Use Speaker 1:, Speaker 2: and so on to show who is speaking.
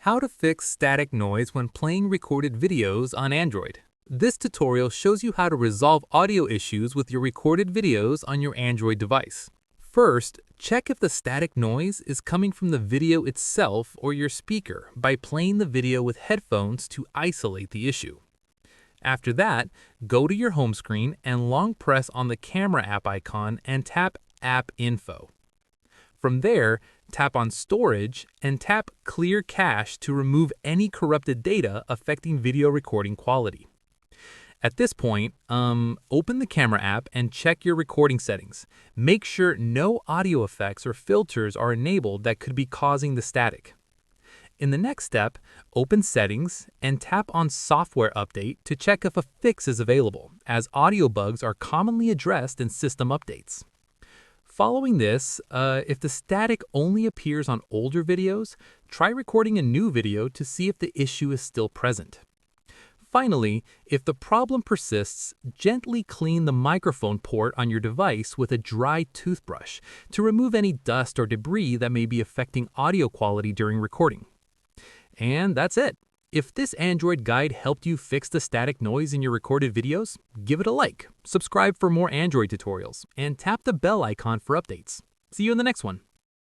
Speaker 1: How to fix static noise when playing recorded videos on Android. This tutorial shows you how to resolve audio issues with your recorded videos on your Android device. First, check if the static noise is coming from the video itself or your speaker by playing the video with headphones to isolate the issue. After that, go to your home screen and long press on the camera app icon and tap App Info. From there, tap on Storage and tap Clear Cache to remove any corrupted data affecting video recording quality. At this point, open the camera app and check your recording settings. Make sure no audio effects or filters are enabled that could be causing the static. In the next step, open Settings and tap on Software Update to check if a fix is available, as audio bugs are commonly addressed in system updates. Following this, if the static only appears on older videos, try recording a new video to see if the issue is still present. Finally, if the problem persists, gently clean the microphone port on your device with a dry toothbrush to remove any dust or debris that may be affecting audio quality during recording. And that's it. If this Android guide helped you fix the static noise in your recorded videos, give it a like, subscribe for more Android tutorials, and tap the bell icon for updates. See you in the next one.